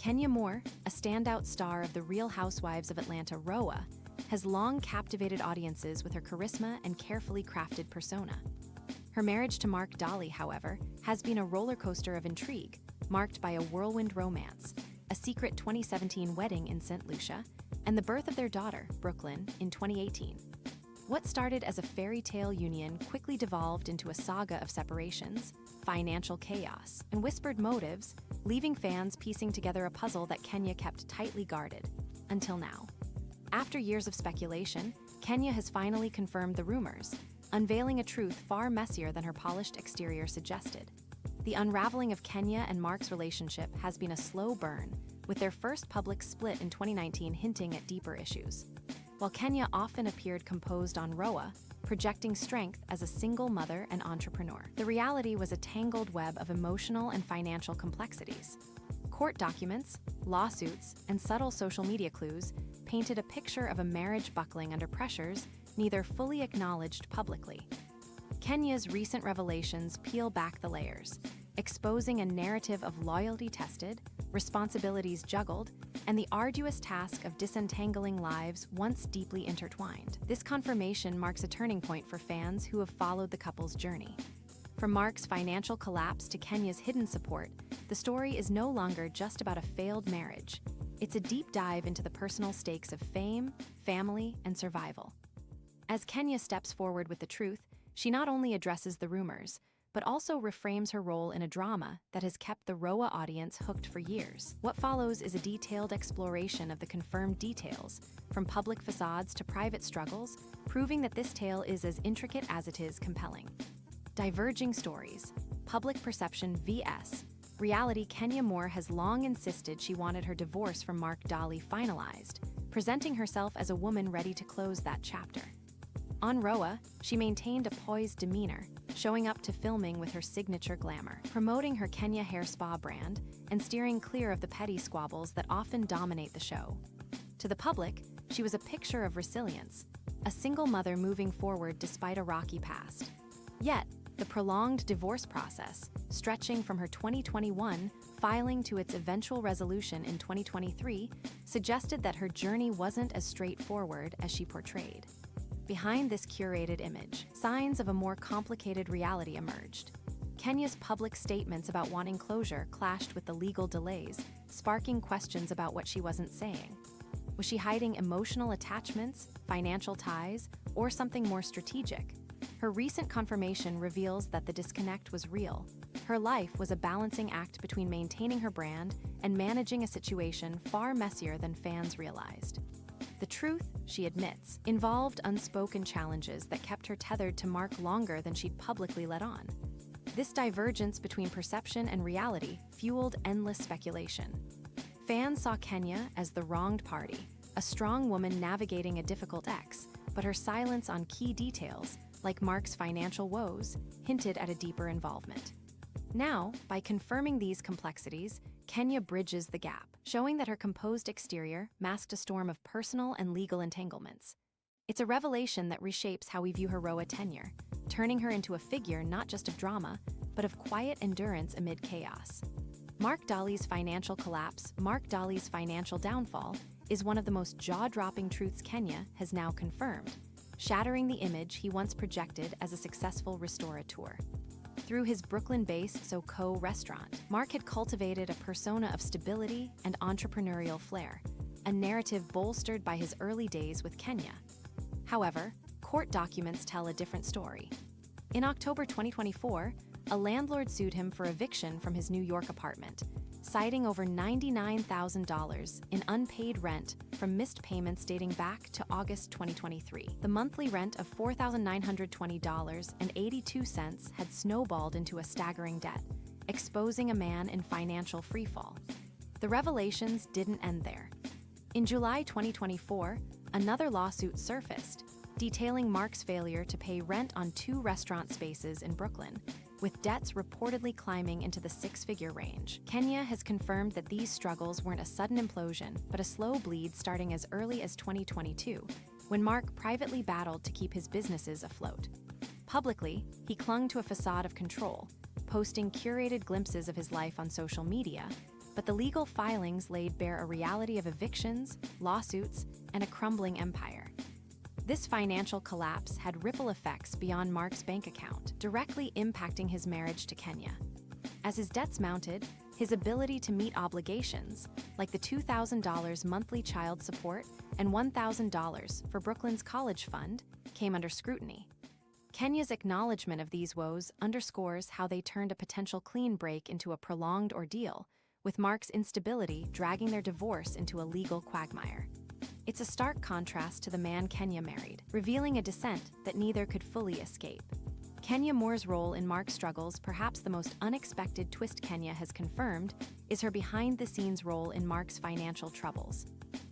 Kenya Moore, a standout star of the Real Housewives of Atlanta RHOA, has long captivated audiences with her charisma and carefully crafted persona. Her marriage to Marc Daly, however, has been a roller coaster of intrigue, marked by a whirlwind romance, a secret 2017 wedding in St. Lucia, and the birth of their daughter, Brooklyn, in 2018. What started as a fairy tale union quickly devolved into a saga of separations, financial chaos, and whispered motives, leaving fans piecing together a puzzle that Kenya kept tightly guarded, until now. After years of speculation, Kenya has finally confirmed the rumors, unveiling a truth far messier than her polished exterior suggested. The unraveling of Kenya and Marc's relationship has been a slow burn, with their first public split in 2019 hinting at deeper issues. While Kenya often appeared composed on RHOA, projecting strength as a single mother and entrepreneur, the reality was a tangled web of emotional and financial complexities. Court documents, lawsuits, and subtle social media clues painted a picture of a marriage buckling under pressures neither fully acknowledged publicly. Kenya's recent revelations peel back the layers, exposing a narrative of loyalty tested, responsibilities juggled, and the arduous task of disentangling lives once deeply intertwined. This confirmation marks a turning point for fans who have followed the couple's journey. From Marc's financial collapse to Kenya's hidden support, the story is no longer just about a failed marriage. It's a deep dive into the personal stakes of fame, family, and survival. As Kenya steps forward with the truth, she not only addresses the rumors, but also reframes her role in a drama that has kept the RHOA audience hooked for years. What follows is a detailed exploration of the confirmed details, from public facades to private struggles, proving that this tale is as intricate as it is compelling. Diverging stories, public perception vs. reality. Kenya Moore has long insisted she wanted her divorce from Marc Daly finalized, presenting herself as a woman ready to close that chapter. On RHOA, she maintained a poised demeanor, showing up to filming with her signature glamour, promoting her Kenya Hair Spa brand, and steering clear of the petty squabbles that often dominate the show. To the public, she was a picture of resilience, a single mother moving forward despite a rocky past. Yet, the prolonged divorce process, stretching from her 2021 filing to its eventual resolution in 2023, suggested that her journey wasn't as straightforward as she portrayed. Behind this curated image, signs of a more complicated reality emerged. Kenya's public statements about wanting closure clashed with the legal delays, sparking questions about what she wasn't saying. Was she hiding emotional attachments, financial ties, or something more strategic? Her recent confirmation reveals that the disconnect was real. Her life was a balancing act between maintaining her brand and managing a situation far messier than fans realized. The truth, she admits, involved unspoken challenges that kept her tethered to Marc longer than she'd publicly let on. This divergence between perception and reality fueled endless speculation. Fans saw Kenya as the wronged party, a strong woman navigating a difficult ex, but her silence on key details, like Marc's financial woes, hinted at a deeper involvement. Now, by confirming these complexities, Kenya bridges the gap, showing that her composed exterior masked a storm of personal and legal entanglements. It's a revelation that reshapes how we view her RHOA tenure, turning her into a figure not just of drama, but of quiet endurance amid chaos. Marc Daly's financial collapse, Marc Daly's financial downfall, is one of the most jaw-dropping truths Kenya has now confirmed, shattering the image he once projected as a successful restaurateur. Through his Brooklyn-based SoCo restaurant, Marc had cultivated a persona of stability and entrepreneurial flair, a narrative bolstered by his early days with Kenya. However, court documents tell a different story. In October 2024, a landlord sued him for eviction from his New York apartment, citing over $99,000 in unpaid rent from missed payments dating back to August 2023. The monthly rent of $4,920.82 had snowballed into a staggering debt, exposing a man in financial freefall. The revelations didn't end there. In July 2024, another lawsuit surfaced, detailing Marc's failure to pay rent on 2 restaurant spaces in Brooklyn, with debts reportedly climbing into the 6-figure range. Kenya has confirmed that these struggles weren't a sudden implosion, but a slow bleed starting as early as 2022, when Marc privately battled to keep his businesses afloat. Publicly, he clung to a facade of control, posting curated glimpses of his life on social media, But the legal filings laid bare a reality of evictions, lawsuits, and a crumbling empire. This financial collapse had ripple effects beyond Marc's bank account, directly impacting his marriage to Kenya. As his debts mounted, his ability to meet obligations, like the $2,000 monthly child support and $1,000 for Brooklyn's college fund, came under scrutiny. Kenya's acknowledgement of these woes underscores how they turned a potential clean break into a prolonged ordeal, with Marc's instability dragging their divorce into a legal quagmire. It's a stark contrast to the man Kenya married, revealing a descent that neither could fully escape. Kenya Moore's role in Marc's struggles, perhaps the most unexpected twist Kenya has confirmed, is her behind-the-scenes role in Marc's financial troubles.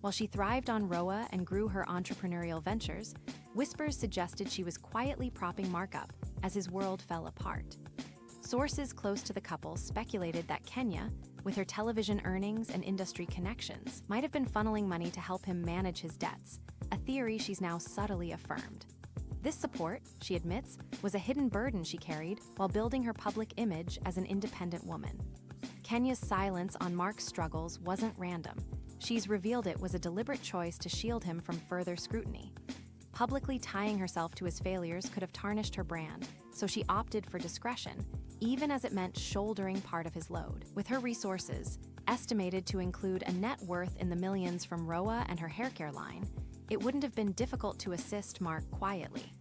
While she thrived on RHOA and grew her entrepreneurial ventures, whispers suggested she was quietly propping Marc up as his world fell apart. Sources close to the couple speculated that Kenya, with her television earnings and industry connections, might have been funneling money to help him manage his debts, a theory she's now subtly affirmed. This support, she admits, was a hidden burden she carried while building her public image as an independent woman. Kenya's silence on Marc's struggles wasn't random. She's revealed it was a deliberate choice to shield him from further scrutiny. Publicly tying herself to his failures could have tarnished her brand, so she opted for discretion, even as it meant shouldering part of his load. With her resources, estimated to include a net worth in the millions from RHOA and her haircare line, it wouldn't have been difficult to assist Marc quietly.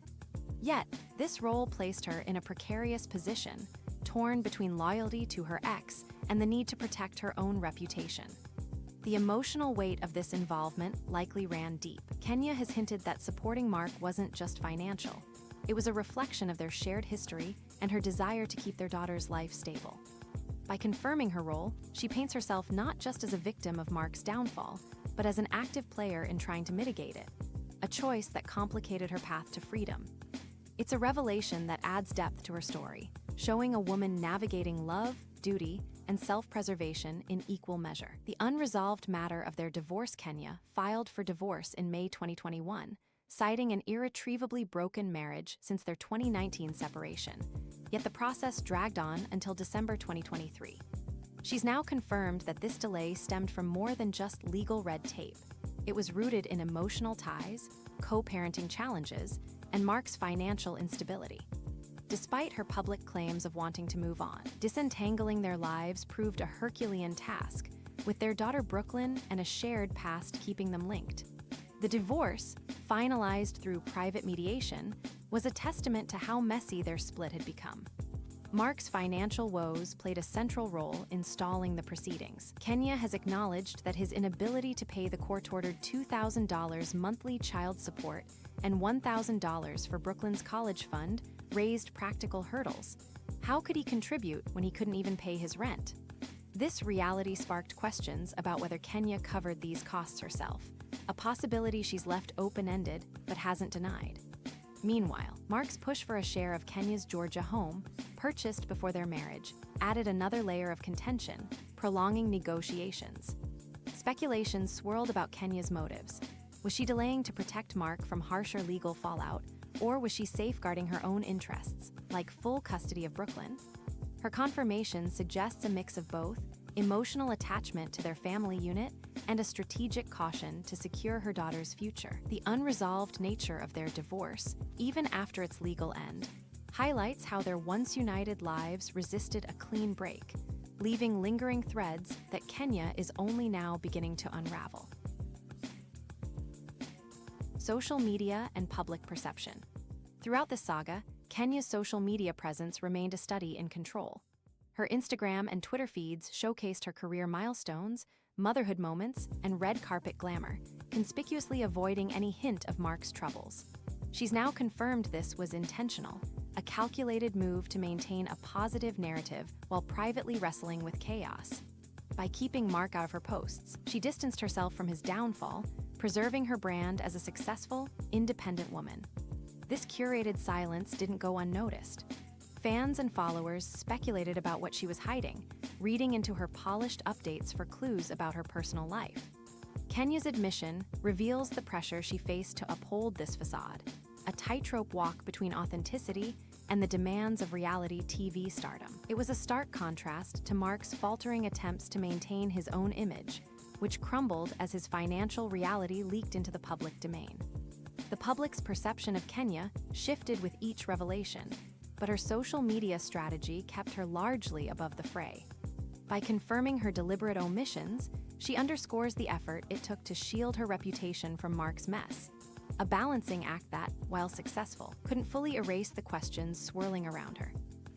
Yet, this role placed her in a precarious position, torn between loyalty to her ex and the need to protect her own reputation. The emotional weight of this involvement likely ran deep. Kenya has hinted that supporting Marc wasn't just financial. It was a reflection of their shared history and her desire to keep their daughter's life stable. By confirming her role, she paints herself not just as a victim of Marc's downfall, but as an active player in trying to mitigate it, a choice that complicated her path to freedom. It's a revelation that adds depth to her story, showing a woman navigating love, duty, and self-preservation in equal measure. The unresolved matter of their divorce, Kenya filed for divorce in May 2021, citing an irretrievably broken marriage since their 2019 separation. Yet the process dragged on until December 2023. She's now confirmed that this delay stemmed from more than just legal red tape. It was rooted in emotional ties, co-parenting challenges, and Marc's financial instability. Despite her public claims of wanting to move on, disentangling their lives proved a Herculean task, with their daughter Brooklyn and a shared past keeping them linked. The divorce, finalized through private mediation, was a testament to how messy their split had become. Marc's financial woes played a central role in stalling the proceedings. Kenya has acknowledged that his inability to pay the court-ordered $2,000 monthly child support and $1,000 for Brooklyn's college fund raised practical hurdles. How could he contribute when he couldn't even pay his rent? This reality sparked questions about whether Kenya covered these costs herself, a possibility she's left open-ended but hasn't denied. Meanwhile, Marc's push for a share of Kenya's Georgia home, purchased before their marriage, added another layer of contention, prolonging negotiations. Speculations swirled about Kenya's motives. Was she delaying to protect Marc from harsher legal fallout, or was she safeguarding her own interests, like full custody of Brooklyn? Her confirmation suggests a mix of both, emotional attachment to their family unit and a strategic caution to secure her daughter's future. The unresolved nature of their divorce, even after its legal end, highlights how their once united lives resisted a clean break, leaving lingering threads that Kenya is only now beginning to unravel. Social media and public perception. Throughout the saga, Kenya's social media presence remained a study in control. Her Instagram and Twitter feeds showcased her career milestones, motherhood moments, and red carpet glamour, conspicuously avoiding any hint of Marc's troubles. She's now confirmed this was intentional, a calculated move to maintain a positive narrative while privately wrestling with chaos. By keeping Marc out of her posts, she distanced herself from his downfall, preserving her brand as a successful, independent woman. This curated silence didn't go unnoticed. Fans and followers speculated about what she was hiding, reading into her polished updates for clues about her personal life. Kenya's admission reveals the pressure she faced to uphold this facade, a tightrope walk between authenticity and the demands of reality TV stardom. It was a stark contrast to Marc's faltering attempts to maintain his own image, which crumbled as his financial reality leaked into the public domain. The public's perception of Kenya shifted with each revelation, but her social media strategy kept her largely above the fray. By confirming her deliberate omissions, she underscores the effort it took to shield her reputation from Marc's mess, a balancing act that, while successful, couldn't fully erase the questions swirling around her.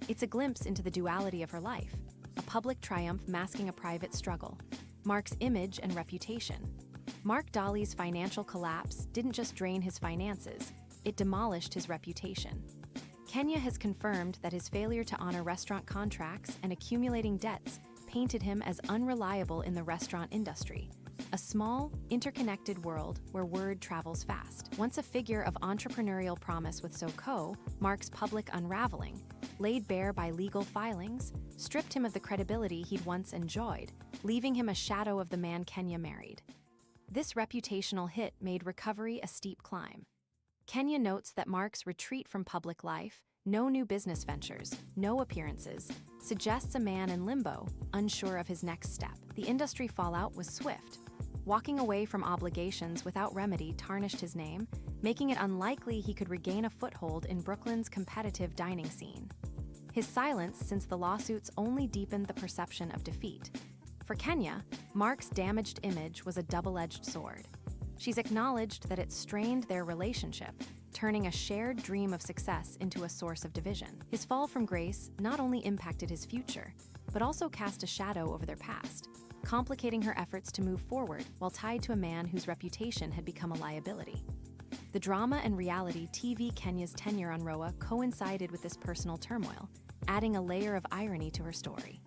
It's a glimpse into the duality of her life, a public triumph masking a private struggle, Marc's image and reputation. Marc Daly's financial collapse didn't just drain his finances, it demolished his reputation. Kenya has confirmed that his failure to honor restaurant contracts and accumulating debts painted him as unreliable in the restaurant industry, a small, interconnected world where word travels fast. Once a figure of entrepreneurial promise with SoCo, Marc's public unraveling, laid bare by legal filings, stripped him of the credibility he'd once enjoyed, leaving him a shadow of the man Kenya married. This reputational hit made recovery a steep climb. Kenya notes that Marc's retreat from public life, no new business ventures, no appearances, suggests a man in limbo, unsure of his next step. The industry fallout was swift. Walking away from obligations without remedy tarnished his name, making it unlikely he could regain a foothold in Brooklyn's competitive dining scene. His silence since the lawsuits only deepened the perception of defeat. For Kenya, Marc's damaged image was a double-edged sword. She's acknowledged that it strained their relationship, turning a shared dream of success into a source of division. His fall from grace not only impacted his future, but also cast a shadow over their past, complicating her efforts to move forward while tied to a man whose reputation had become a liability. The drama and reality TV Kenya's tenure on RHOA coincided with this personal turmoil, adding a layer of irony to her story.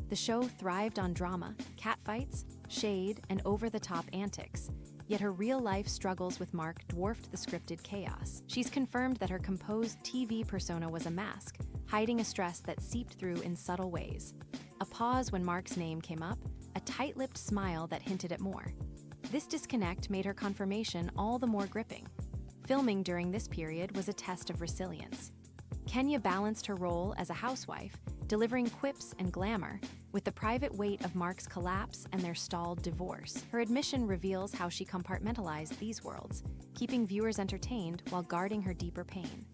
The show thrived on drama, catfights, shade, and over-the-top antics, yet her real-life struggles with Marc dwarfed the scripted chaos. She's confirmed that her composed TV persona was a mask, hiding a stress that seeped through in subtle ways. A pause when Marc's name came up, a tight-lipped smile that hinted at more. This disconnect made her confirmation all the more gripping. Filming during this period was a test of resilience. Kenya balanced her role as a housewife, delivering quips and glamour, with the private weight of Marc's collapse and their stalled divorce. Her admission reveals how she compartmentalized these worlds, keeping viewers entertained while guarding her deeper pain.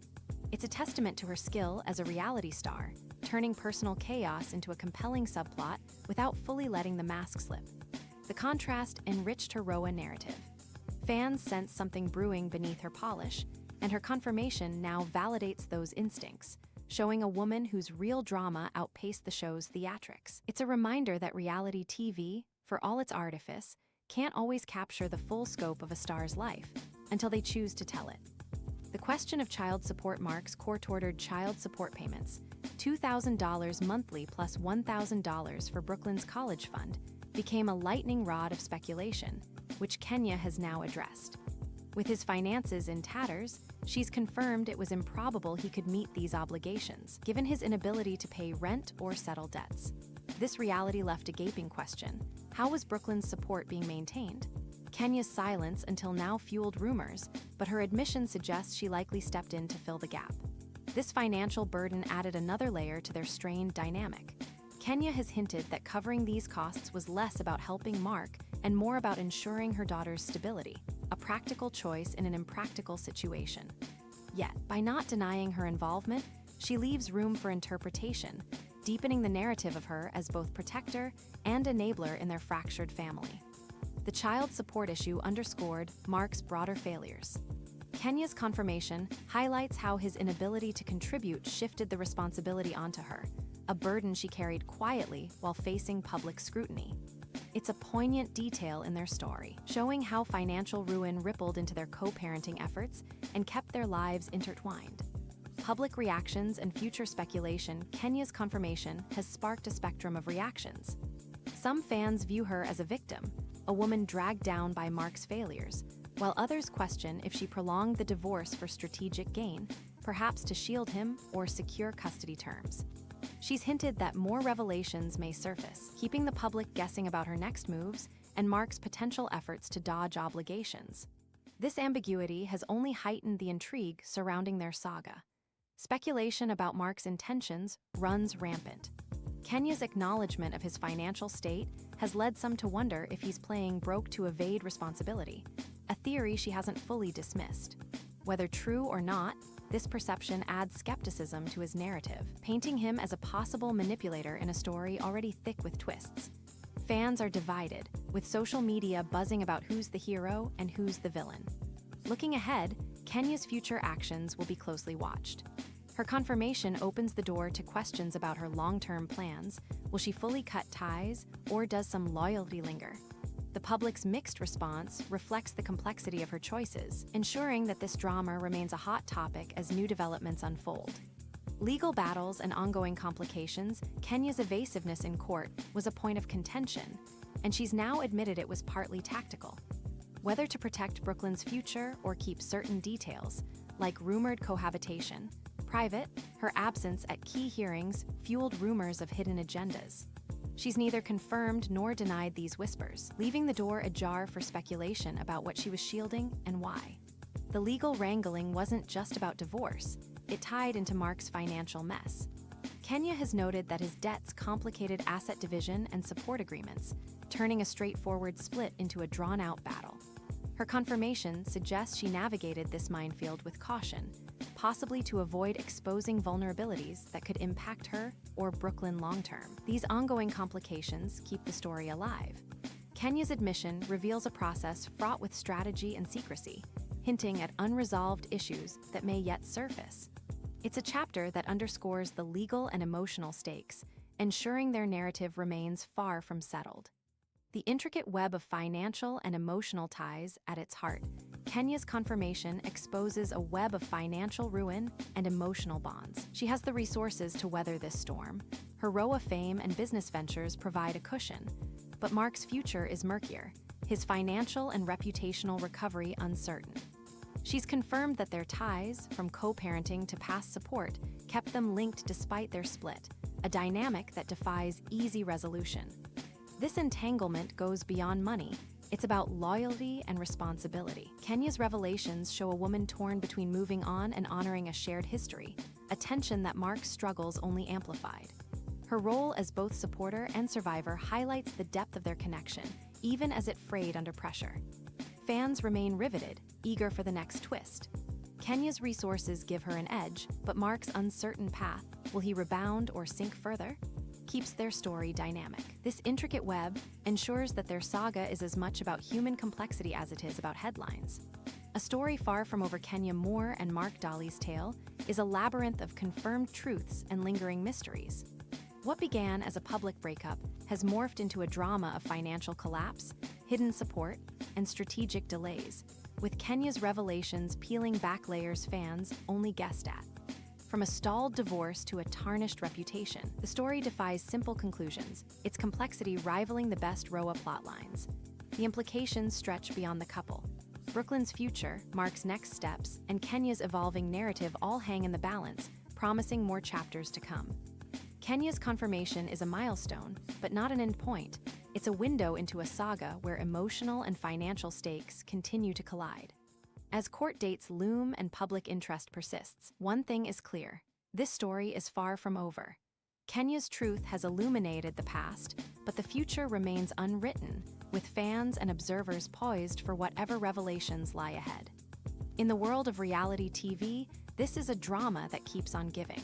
It's a testament to her skill as a reality star, turning personal chaos into a compelling subplot without fully letting the mask slip. The contrast enriched her RHOA narrative. Fans sensed something brewing beneath her polish, and her confirmation now validates those instincts, showing a woman whose real drama outpaced the show's theatrics. It's a reminder that reality TV, for all its artifice, can't always capture the full scope of a star's life until they choose to tell it. The question of child support Marc's court-ordered child support payments, $2,000 monthly plus $1,000 for Brooklyn's college fund, became a lightning rod of speculation, which Kenya has now addressed. With his finances in tatters, she's confirmed it was improbable he could meet these obligations, given his inability to pay rent or settle debts. This reality left a gaping question: how was Brooklyn's support being maintained? Kenya's silence until now fueled rumors, but her admission suggests she likely stepped in to fill the gap. This financial burden added another layer to their strained dynamic. Kenya has hinted that covering these costs was less about helping Marc and more about ensuring her daughter's stability, a practical choice in an impractical situation. Yet, by not denying her involvement, she leaves room for interpretation, deepening the narrative of her as both protector and enabler in their fractured family. The child support issue underscored Marc's broader failures. Kenya's confirmation highlights how his inability to contribute shifted the responsibility onto her, a burden she carried quietly while facing public scrutiny. It's a poignant detail in their story, showing how financial ruin rippled into their co-parenting efforts and kept their lives intertwined. Public reactions and future speculation, Kenya's confirmation has sparked a spectrum of reactions. Some fans view her as a victim, a woman dragged down by Marc's failures, while others question if she prolonged the divorce for strategic gain, perhaps to shield him or secure custody terms. She's hinted that more revelations may surface, keeping the public guessing about her next moves and Marc's potential efforts to dodge obligations. This ambiguity has only heightened the intrigue surrounding their saga. Speculation about Marc's intentions runs rampant. Kenya's acknowledgement of his financial state has led some to wonder if he's playing broke to evade responsibility, a theory she hasn't fully dismissed. Whether true or not, this perception adds skepticism to his narrative, painting him as a possible manipulator in a story already thick with twists. Fans are divided, with social media buzzing about who's the hero and who's the villain. Looking ahead, Kenya's future actions will be closely watched. Her confirmation opens the door to questions about her long-term plans. Will she fully cut ties, or does some loyalty linger? The public's mixed response reflects the complexity of her choices, ensuring that this drama remains a hot topic as new developments unfold. Legal battles and ongoing complications, Kenya's evasiveness in court was a point of contention, and she's now admitted it was partly tactical. Whether to protect Brooklyn's future or keep certain details, like rumored cohabitation, private, her absence at key hearings fueled rumors of hidden agendas. She's neither confirmed nor denied these whispers, leaving the door ajar for speculation about what she was shielding and why. The legal wrangling wasn't just about divorce, it tied into Marc's financial mess. Kenya has noted that his debts complicated asset division and support agreements, turning a straightforward split into a drawn-out battle. Her confirmation suggests she navigated this minefield with caution, possibly to avoid exposing vulnerabilities that could impact her or Brooklyn long-term. These ongoing complications keep the story alive. Kenya's admission reveals a process fraught with strategy and secrecy, hinting at unresolved issues that may yet surface. It's a chapter that underscores the legal and emotional stakes, ensuring their narrative remains far from settled. The intricate web of financial and emotional ties at its heart, Kenya's confirmation exposes a web of financial ruin and emotional bonds. She has the resources to weather this storm. Her RHOA fame and business ventures provide a cushion, but Marc's future is murkier, his financial and reputational recovery uncertain. She's confirmed that their ties, from co-parenting to past support, kept them linked despite their split, a dynamic that defies easy resolution. This entanglement goes beyond money. It's about loyalty and responsibility. Kenya's revelations show a woman torn between moving on and honoring a shared history, a tension that Marc's struggles only amplified. Her role as both supporter and survivor highlights the depth of their connection, even as it frayed under pressure. Fans remain riveted, eager for the next twist. Kenya's resources give her an edge, but Marc's uncertain path, will he rebound or sink further? Keeps their story dynamic. This intricate web ensures that their saga is as much about human complexity as it is about headlines. A story far from over Kenya Moore and Marc Daly's tale is a labyrinth of confirmed truths and lingering mysteries. What began as a public breakup has morphed into a drama of financial collapse, hidden support, and strategic delays, with Kenya's revelations peeling back layers fans only guessed at. From a stalled divorce to a tarnished reputation, the story defies simple conclusions, its complexity rivaling the best RHOA plotlines. The implications stretch beyond the couple. Brooklyn's future, Marc's next steps, and Kenya's evolving narrative all hang in the balance, promising more chapters to come. Kenya's confirmation is a milestone, but not an endpoint. It's a window into a saga where emotional and financial stakes continue to collide. As court dates loom and public interest persists, one thing is clear: this story is far from over. Kenya's truth has illuminated the past, but the future remains unwritten, with fans and observers poised for whatever revelations lie ahead. In the world of reality TV, this is a drama that keeps on giving.